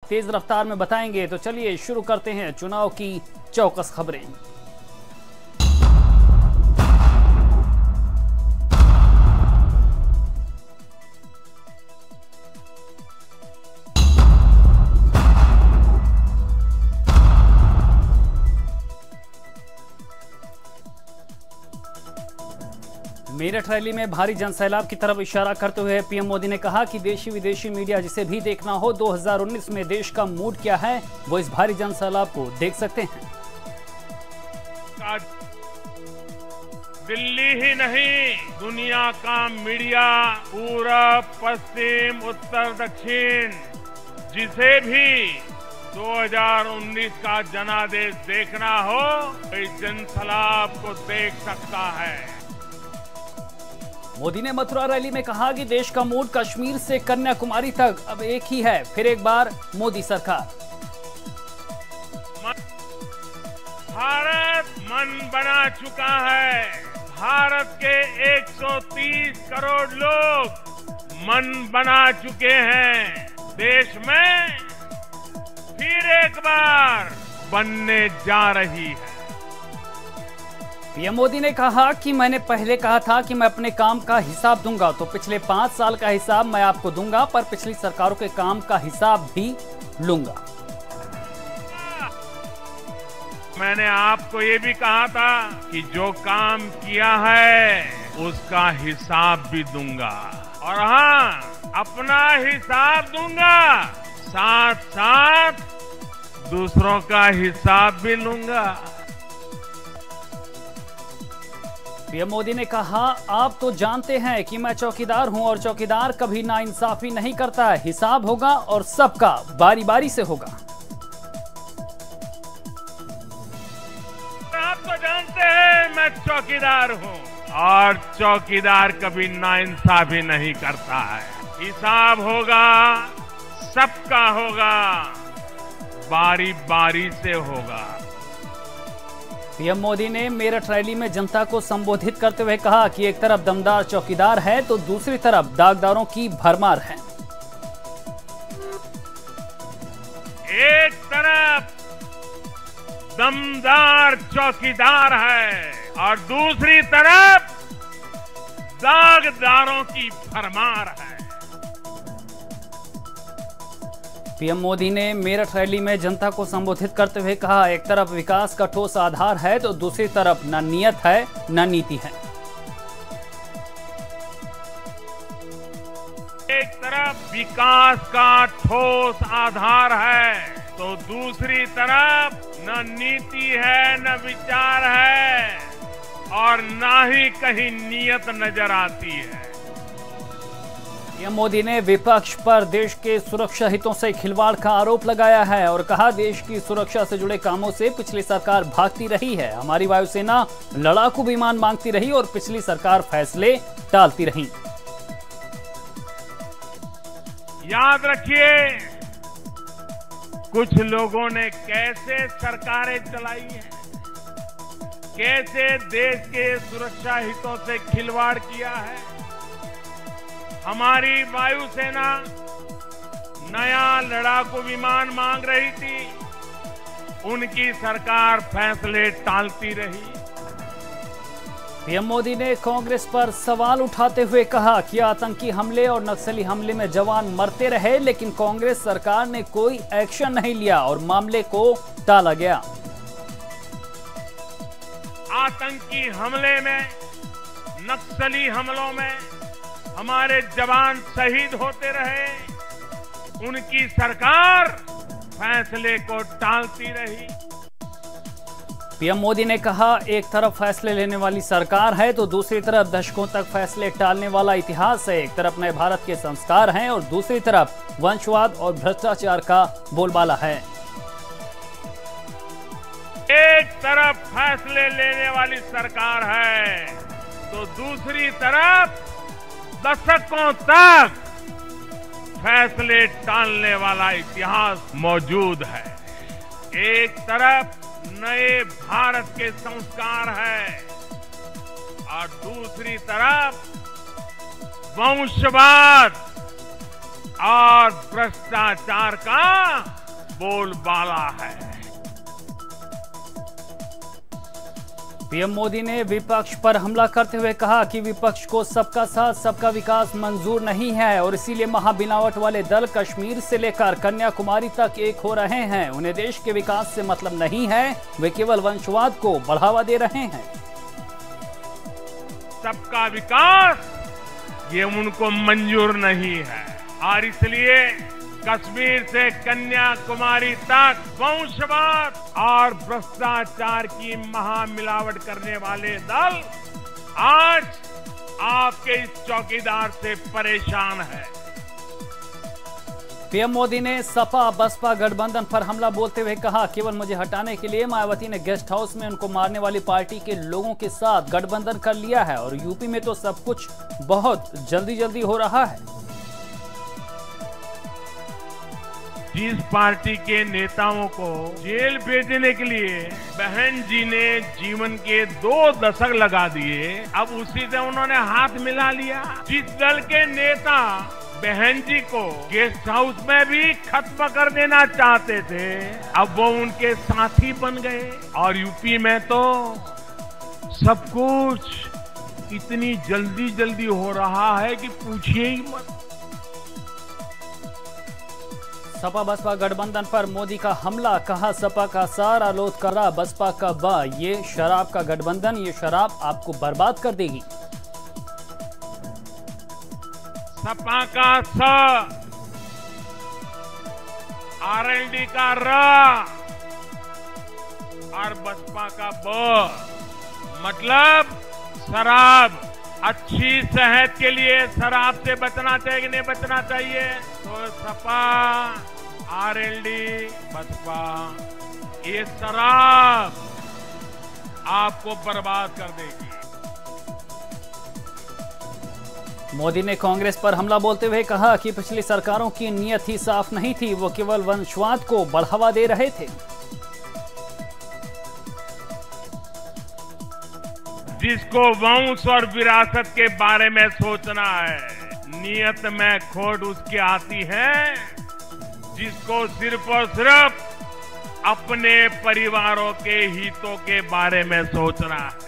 तेज रफ्तार में बताएंगे। तो चलिए शुरू करते हैं चुनाव की चौकस खबरें। मेरठ रैली में भारी जनसैलाब की तरफ इशारा करते हुए पीएम मोदी ने कहा कि देशी विदेशी मीडिया जिसे भी देखना हो 2019 में देश का मूड क्या है वो इस भारी जनसैलाब को देख सकते हैं। दिल्ली ही नहीं, दुनिया का मीडिया पूरब पश्चिम उत्तर दक्षिण जिसे भी 2019 का जनादेश देखना हो इस जनसैलाब को देख सकता है। मोदी ने मथुरा रैली में कहा कि देश का मूड कश्मीर से कन्याकुमारी तक अब एक ही है, फिर एक बार मोदी सरकार। भारत मन बना चुका है। भारत के 130 करोड़ लोग मन बना चुके हैं। देश में फिर एक बार बनने जा रही है। पीएम मोदी ने कहा कि मैंने पहले कहा था कि मैं अपने काम का हिसाब दूंगा, तो पिछले 5 साल का हिसाब मैं आपको दूंगा, पर पिछली सरकारों के काम का हिसाब भी लूंगा। मैंने आपको ये भी कहा था कि जो काम किया है उसका हिसाब भी दूंगा, और हाँ, अपना हिसाब दूंगा, साथ साथ दूसरों का हिसाब भी लूंगा। पीएम मोदी ने कहा, आप तो जानते हैं कि मैं चौकीदार हूं और चौकीदार कभी नाइंसाफी नहीं करता है। हिसाब होगा और सबका बारी बारी से होगा। आप तो जानते हैं मैं चौकीदार हूं और चौकीदार कभी नाइंसाफी नहीं करता है। हिसाब होगा, सबका होगा, बारी बारी से होगा। पीएम मोदी ने मेरठ रैली में जनता को संबोधित करते हुए कहा कि एक तरफ दमदार चौकीदार है तो दूसरी तरफ दागदारों की भरमार है। एक तरफ दमदार चौकीदार है और दूसरी तरफ दागदारों की भरमार है। पीएम मोदी ने मेरठ रैली में जनता को संबोधित करते हुए कहा, एक तरफ विकास का ठोस आधार है तो दूसरी तरफ न नियत है न नीति है। एक तरफ विकास का ठोस आधार है तो दूसरी तरफ न नीति है न विचार है और ना ही कहीं नियत नजर आती है। पीएम मोदी ने विपक्ष पर देश के सुरक्षा हितों से खिलवाड़ का आरोप लगाया है और कहा, देश की सुरक्षा से जुड़े कामों से पिछली सरकार भागती रही है। हमारी वायुसेना लड़ाकू विमान मांगती रही और पिछली सरकार फैसले टालती रही। याद रखिए, कुछ लोगों ने कैसे सरकारें चलाई हैं, कैसे देश के सुरक्षा हितों से खिलवाड़ किया है। हमारी वायुसेना नया लड़ाकू विमान मांग रही थी, उनकी सरकार फैसले टालती रही। पीएम मोदी ने कांग्रेस पर सवाल उठाते हुए कहा कि आतंकी हमले और नक्सली हमले में जवान मरते रहे, लेकिन कांग्रेस सरकार ने कोई एक्शन नहीं लिया और मामले को टाला गया। आतंकी हमले में, नक्सली हमलों में हमारे जवान शहीद होते रहे, उनकी सरकार फैसले को टालती रही। पीएम मोदी ने कहा, एक तरफ फैसले लेने वाली सरकार है तो दूसरी तरफ दशकों तक फैसले टालने वाला इतिहास है। एक तरफ नए भारत के संस्कार हैं और दूसरी तरफ वंशवाद और भ्रष्टाचार का बोलबाला है। एक तरफ फैसले लेने वाली सरकार है तो दूसरी तरफ दशकों तक फैसले टालने वाला इतिहास मौजूद है। एक तरफ नए भारत के संस्कार है और दूसरी तरफ वंशवाद और भ्रष्टाचार का बोलबाला है। पीएम मोदी ने विपक्ष पर हमला करते हुए कहा कि विपक्ष को सबका साथ सबका विकास मंजूर नहीं है और इसीलिए महामिलावट वाले दल कश्मीर से लेकर कन्याकुमारी तक एक हो रहे हैं। उन्हें देश के विकास से मतलब नहीं है, वे केवल वंशवाद को बढ़ावा दे रहे हैं। सबका विकास ये उनको मंजूर नहीं है और इसलिए कश्मीर से कन्याकुमारी तक वंशवाद और भ्रष्टाचार की महामिलावट करने वाले दल आज आपके इस चौकीदार से परेशान है। पीएम मोदी ने सपा बसपा गठबंधन पर हमला बोलते हुए कहा, केवल मुझे हटाने के लिए मायावती ने गेस्ट हाउस में उनको मारने वाली पार्टी के लोगों के साथ गठबंधन कर लिया है और यूपी में तो सब कुछ बहुत जल्दी हो रहा है। जिस पार्टी के नेताओं को जेल भेजने के लिए बहन जी ने जीवन के 2 दशक लगा दिए, अब उसी से उन्होंने हाथ मिला लिया। जिस दल के नेता बहन जी को गेस्ट हाउस में भी खत्म कर देना चाहते थे, अब वो उनके साथी बन गए। और यूपी में तो सब कुछ इतनी जल्दी हो रहा है कि पूछिए ही मत। सपा बसपा गठबंधन पर मोदी का हमला, कहा सपा का सारा लोथ करा बसपा का बा, ये शराब का गठबंधन, ये शराब आपको बर्बाद कर देगी। सपा का स, आरएलडी का र और बसपा का ब, मतलब शराब। अच्छी सेहत के लिए शराब से बचना चाहिए कि नहीं बचना चाहिए? तो सपा, आरएलडी, बसपा, ये शराब आपको बर्बाद कर देगी। मोदी ने कांग्रेस पर हमला बोलते हुए कहा कि पिछली सरकारों की नीयत ही साफ नहीं थी, वो केवल वंशवाद को बढ़ावा दे रहे थे। जिसको वंश और विरासत के बारे में सोचना है, नीयत में खोट उसकी आती है जिसको सिर्फ और सिर्फ अपने परिवारों के हितों के बारे में सोचना है।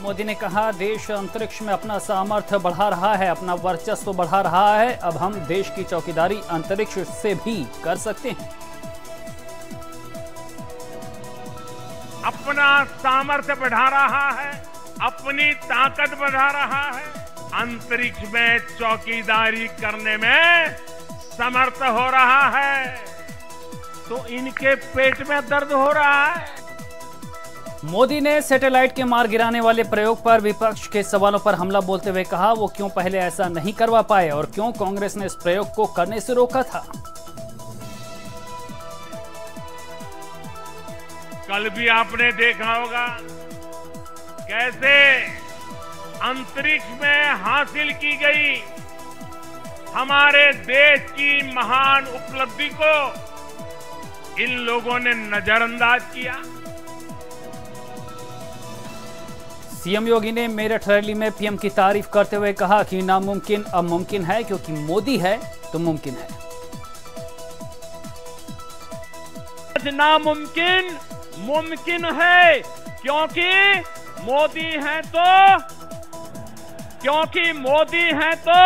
मोदी ने कहा, देश अंतरिक्ष में अपना सामर्थ्य बढ़ा रहा है, अपना वर्चस्व बढ़ा रहा है, अब हम देश की चौकीदारी अंतरिक्ष से भी कर सकते हैं। अपना सामर्थ्य बढ़ा रहा है, अपनी ताकत बढ़ा रहा है, अंतरिक्ष में चौकीदारी करने में समर्थ हो रहा है, तो इनके पेट में दर्द हो रहा है। मोदी ने सैटेलाइट के मार गिराने वाले प्रयोग पर विपक्ष के सवालों पर हमला बोलते हुए कहा, वो क्यों पहले ऐसा नहीं करवा पाए और क्यों कांग्रेस ने इस प्रयोग को करने से रोका था। कल भी आपने देखा होगा कैसे अंतरिक्ष में हासिल की गई हमारे देश की महान उपलब्धि को इन लोगों ने नजरअंदाज किया। सीएम योगी ने मेरठ रैली में पीएम की तारीफ करते हुए कहा कि नामुमकिन अब मुमकिन है, क्योंकि मोदी है तो मुमकिन है। नामुमकिन मुमकिन है क्योंकि मोदी है तो, क्योंकि मोदी है तो,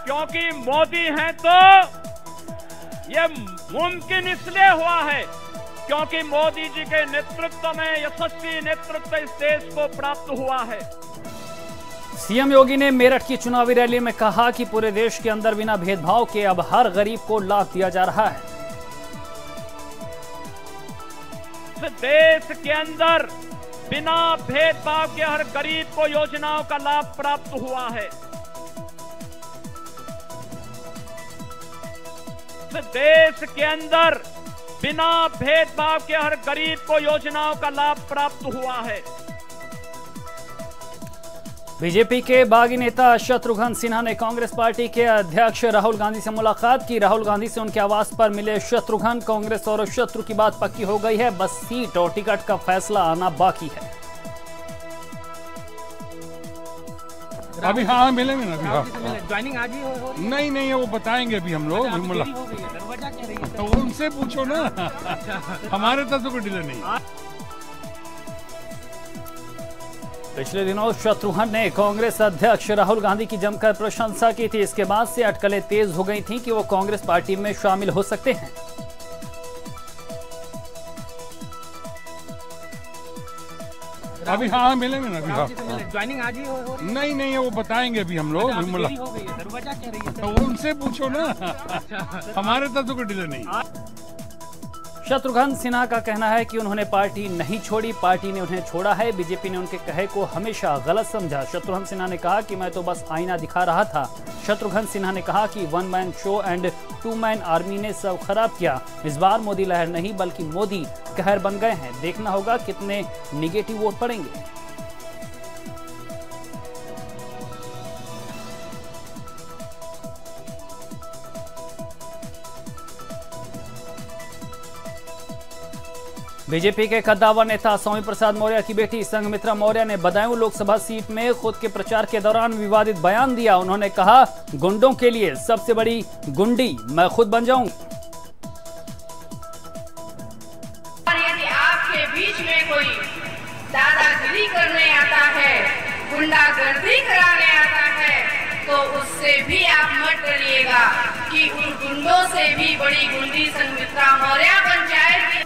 क्योंकि मोदी है तो ये मुमकिन इसलिए हुआ है क्योंकि मोदी जी के नेतृत्व में यशस्वी नेतृत्व इस देश को प्राप्त हुआ है। सीएम योगी ने मेरठ की चुनावी रैली में कहा कि पूरे देश के अंदर बिना भेदभाव के अब हर गरीब को लाभ दिया जा रहा है। देश के अंदर बिना भेदभाव के हर गरीब को योजनाओं का लाभ प्राप्त हुआ है। देश के अंदर बिना भेदभाव के हर गरीब को योजनाओं का लाभ प्राप्त हुआ है। बीजेपी के बागी नेता शत्रुघ्न सिन्हा ने कांग्रेस पार्टी के अध्यक्ष राहुल गांधी से मुलाकात की। राहुल गांधी से उनके आवास पर मिले शत्रुघ्न, कांग्रेस और शत्रु की बात पक्की हो गई है, बस सीट और टिकट का फैसला आना बाकी है। अभी हाँ मिलेंगे ना, अभी हाँ। ज्वाइनिंग आज ही हो रही है? नहीं वो बताएंगे अभी हम लोग। वजह क्या रही है? तो उनसे पूछो ना, हमारे तरफ से कोई डिले नहीं। पिछले दिनों शत्रुघ्न ने कांग्रेस अध्यक्ष राहुल गांधी की जमकर प्रशंसा की थी। इसके बाद से अटकलें तेज हो गई थीं कि वो कांग्रेस पार्टी में शामिल हो सकते हैं। अभी हाँ मिलेंगे ना, अभी हाँ। ज्वाइनिंग आज ही हो रही है? नहीं वो बताएंगे अभी हम लोग। वजह क्या रही है? तो उनसे पूछो ना, हमारे तरफ से कोई डिले नहीं। शत्रुघ्न सिन्हा का कहना है कि उन्होंने पार्टी नहीं छोड़ी, पार्टी ने उन्हें छोड़ा है। बीजेपी ने उनके कहे को हमेशा गलत समझा। शत्रुघ्न सिन्हा ने कहा कि मैं तो बस आईना दिखा रहा था। शत्रुघ्न सिन्हा ने कहा कि 1 man show and 2 man army ने सब खराब किया। इस बार मोदी लहर नहीं बल्कि मोदी कहर बन गए हैं। देखना होगा कितने निगेटिव वोट पड़ेंगे। बीजेपी के कद्दावर नेता स्वामी प्रसाद मौर्य की बेटी संघमित्रा मौर्य ने बदायूं लोकसभा सीट में खुद के प्रचार के दौरान विवादित बयान दिया। उन्होंने कहा, गुंडों के लिए सबसे बड़ी गुंडी मैं खुद बन जाऊंगी। यदि आपके बीच में कोई दादागिरी करने आता है, गुंडागर्दी कराने आता है, तो उससे भी आप मत डरिएगा कि उन गुंडों से भी बड़ी गुंडी संघमित्रा मौर्य बन जाएगी।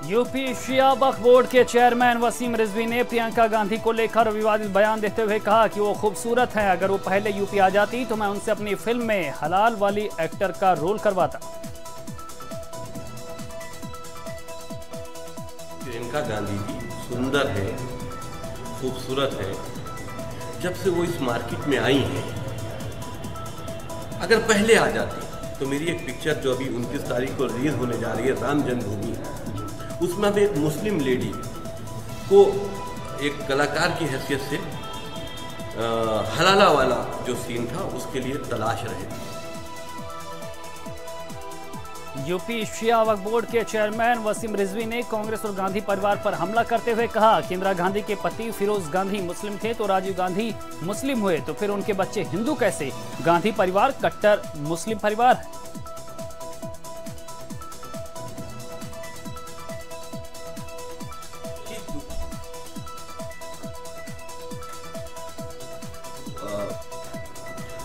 यूपी शिया वक्फ बोर्ड के चेयरमैन वसीम रिजवी ने प्रियंका गांधी को लेकर विवादित बयान देते हुए कहा कि वो खूबसूरत हैं। अगर वो पहले यूपी आ जाती तो मैं उनसे अपनी फिल्म में हलाल वाली एक्टर का रोल करवाता। प्रियंका गांधी जी सुंदर है, खूबसूरत है। जब से वो इस मार्केट में आई हैं, अगर पहले आ जाती तो मेरी एक पिक्चर जो अभी 29 तारीख को रिलीज होने जा रही है, राम जन्मभूमि, उसमें अब एक मुस्लिम लेडी को एक कलाकार की हैसियत से हलाला वाला जो सीन था उसके लिए तलाश रहे थे। यूपी शिया वक्फ बोर्ड के चेयरमैन वसीम रिजवी ने कांग्रेस और गांधी परिवार पर हमला करते हुए कहा कि इंदिरा गांधी के पति फिरोज गांधी मुस्लिम थे तो राजीव गांधी मुस्लिम हुए, तो फिर उनके बच्चे हिंदू कैसे? गांधी परिवार कट्टर मुस्लिम परिवार है।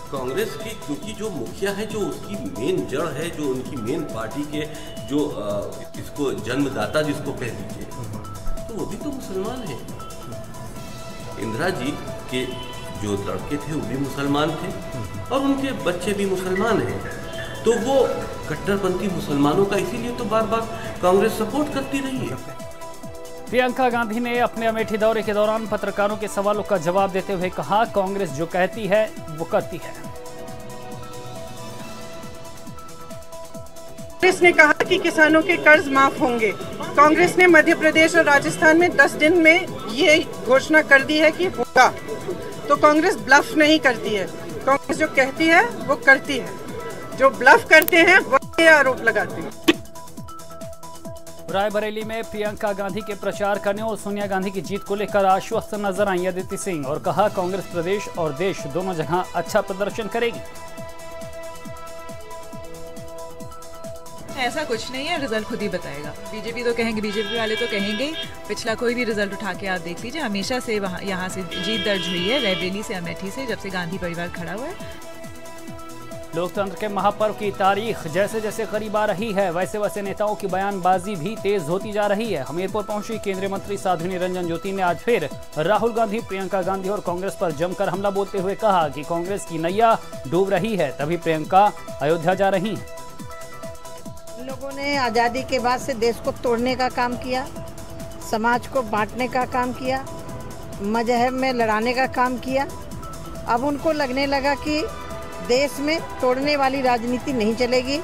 कांग्रेस की क्योंकि जो मुखिया है, जो उसकी मेन जड़ है, जो उनकी मेन पार्टी के जो इसको जन्मदाता जिसको कह दीजिए, तो वो भी तो मुसलमान है। इंदिरा जी के जो लड़के थे वो भी मुसलमान थे और उनके बच्चे भी मुसलमान हैं, तो वो कट्टरपंथी मुसलमानों का इसीलिए तो बार बार कांग्रेस सपोर्ट करती रही है। प्रियंका गांधी ने अपने अमेठी दौरे के दौरान पत्रकारों के सवालों का जवाब देते हुए कहा, कांग्रेस जो कहती है वो करती है। कांग्रेस ने कहा कि किसानों के कर्ज माफ होंगे। कांग्रेस ने मध्य प्रदेश और राजस्थान में 10 दिन में ये घोषणा कर दी है कि होगा। तो कांग्रेस ब्लफ नहीं करती है। कांग्रेस जो कहती है वो करती है। जो ब्लफ करते हैं वो ये आरोप लगाते हैं। रायबरेली में प्रियंका गांधी के प्रचार करने और सोनिया गांधी की जीत को लेकर आश्वस्त नजर आई अदिति सिंह और कहा, कांग्रेस प्रदेश और देश दोनों जगह अच्छा प्रदर्शन करेगी। ऐसा कुछ नहीं है, रिजल्ट खुद ही बताएगा। बीजेपी तो कहेंगे, बीजेपी वाले तो कहेंगे ही। पिछला कोई भी रिजल्ट उठा के आप देख लीजिए, हमेशा से यहाँ से जीत दर्ज हुई है, रायबरेली से, अमेठी से, जब से गांधी परिवार खड़ा हुआ है। लोकतंत्र के महापर्व की तारीख जैसे जैसे करीब आ रही है, वैसे वैसे नेताओं की बयानबाजी भी तेज होती जा रही है। हमीरपुर पहुंची केंद्रीय मंत्री साध्वी रंजन ज्योति ने आज फिर राहुल गांधी, प्रियंका गांधी और कांग्रेस पर जमकर हमला बोलते हुए कहा कि कांग्रेस की नैया डूब रही है, तभी प्रियंका अयोध्या जा रही हैं। लोगों ने आज़ादी के बाद से देश को तोड़ने का काम किया, समाज को बांटने का काम किया, मजहब में लड़ाने का काम किया। अब उनको लगने लगा कि देश में तोड़ने वाली राजनीति नहीं चलेगी,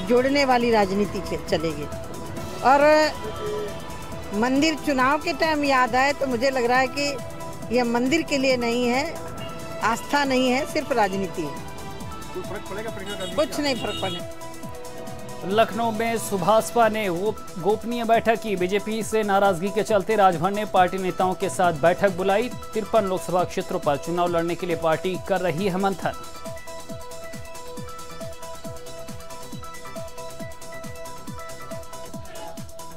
जोड़ने वाली राजनीति चलेगी। और मंदिर चुनाव के टाइम याद आए तो मुझे लग रहा है कि यह मंदिर के लिए नहीं है, आस्था नहीं है, सिर्फ राजनीति है। कोई फर्क पड़ेगा? कुछ नहीं फर्क पड़ेगा। लखनऊ में सुभाषपा ने गोपनीय बैठक की। बीजेपी से नाराजगी के चलते राजभर ने पार्टी नेताओं के साथ बैठक बुलाई। 53 लोकसभा क्षेत्रों पर चुनाव लड़ने के लिए पार्टी कर रही है मंथन।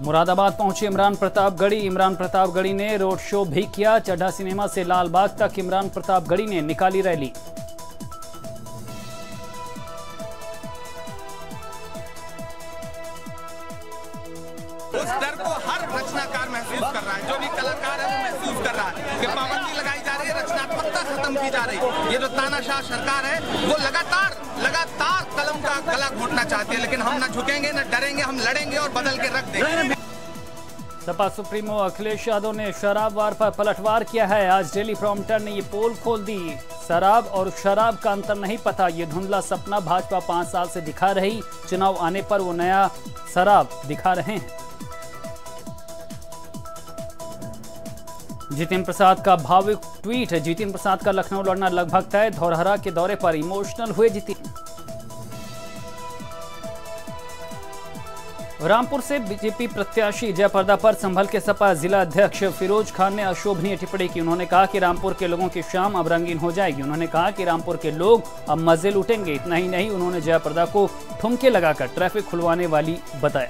मुरादाबाद पहुंचे इमरान प्रतापगढ़ी। इमरान प्रतापगढ़ी ने रोड शो भी किया। चड्ढा सिनेमा से लालबाग तक इमरान प्रतापगढ़ी ने निकाली रैली। उस डर को हर रचनाकार महसूस कर रहा है, जो भी कलाकार है वो महसूस कर रहा है कि पाबंदी लगाई जा रही है, रचनात्मकता खत्म की जा रही है। ये जो तानाशाह सरकार है वो लगातार कलम का गला घोटना चाहती है, लेकिन हम न झुकेंगे न डरेंगे, हम लड़ेंगे और बदल के रख देंगे। सपा सुप्रीमो अखिलेश यादव ने शराब वार पर पलटवार किया है। आज डेली प्रॉम्प्टर ने ये पोल खोल दी। शराब और शराब का अंतर नहीं पता, ये धुंधला सपना भाजपा 5 साल से दिखा रही। चुनाव आने पर वो नया शराब दिखा रहे हैं। जितिन प्रसाद का भावुक ट्वीट। जितिन प्रसाद का लखनऊ लड़ना लगभग तय। धौरहरा के दौरे पर इमोशनल हुए जितिन। रामपुर से बीजेपी प्रत्याशी जयप्रदा पर संभल के सपा जिला अध्यक्ष फिरोज खान ने अशोभनीय टिप्पणी की। उन्होंने कहा कि रामपुर के लोगों की शाम अब रंगीन हो जाएगी। उन्होंने कहा कि रामपुर के लोग अब मजे लूटेंगे। इतना ही नहीं, उन्होंने जयप्रदा को ठुमके लगाकर ट्रैफिक खुलवाने वाली बताया।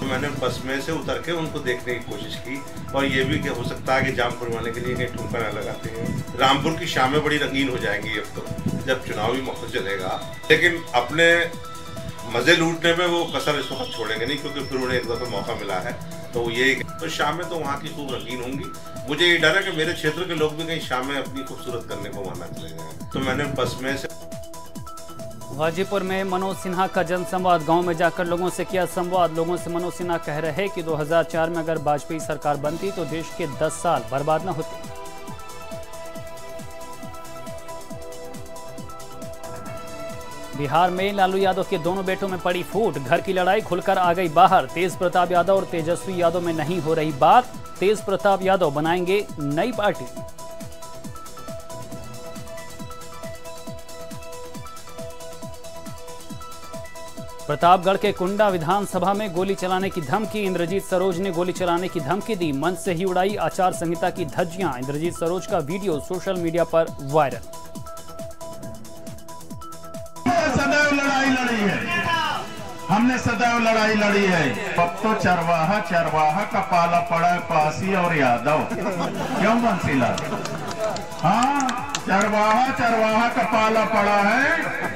मैंने बस में से उतर के उनको देखने की कोशिश की और ये भी हो सकता है कि जाम खुलवाने के लिए कहीं ठुमका न लगाते हैं। रामपुर की शामें बड़ी रंगीन हो जाएंगी अब तो, जब चुनावी मौका चलेगा। लेकिन अपने मजे लूटने में वो कसर इस वक्त छोड़ेंगे नहीं, क्योंकि फिर उन्हें एक दफा मौका मिला है। तो यही तो शामें तो वहाँ की खूब रंगीन होंगी। मुझे ये डर है कि मेरे क्षेत्र के लोग भी कहीं शामें अपनी खूबसूरत करने को वहाँ न चले जाएं। तो मैंने बस में से गाजीपुर में मनोज सिन्हा का जनसंवाद। गांव में जाकर लोगों से किया संवाद। लोगों से मनोज सिन्हा कह रहे कि 2004 में अगर वाजपेयी सरकार बनती तो देश के 10 साल बर्बाद न होते। बिहार में लालू यादव के दोनों बेटों में पड़ी फूट। घर की लड़ाई खुलकर आ गई बाहर। तेज प्रताप यादव और तेजस्वी यादव में नहीं हो रही बात। तेज प्रताप यादव बनाएंगे नई पार्टी। प्रतापगढ़ के कुंडा विधानसभा में गोली चलाने की धमकी। इंद्रजीत सरोज ने गोली चलाने की धमकी दी। मंच से ही उड़ाई आचार संहिता की धज्जियां। इंद्रजीत सरोज का वीडियो सोशल मीडिया पर वायरल। सदैव लड़ाई लड़ी है, हमने सदैव लड़ाई लड़ी है। अब तो चरवाहा का पाला पड़ा है पासी और यादव। क्यों बंसीलाल? हाँ, चरवाहा का पाला पड़ा है।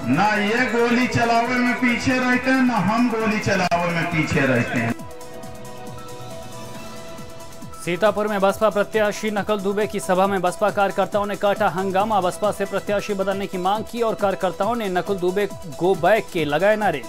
ना ये गोली चलावे में पीछे रहते हैं, ना हम गोली चलावे में पीछे रहते हैं। सीतापुर में बसपा प्रत्याशी नकुल दुबे की सभा में बसपा कार्यकर्ताओं ने काटा हंगामा। बसपा से प्रत्याशी बदलने की मांग की और कार्यकर्ताओं ने नकुल दुबे गो बैक के लगाए नारे।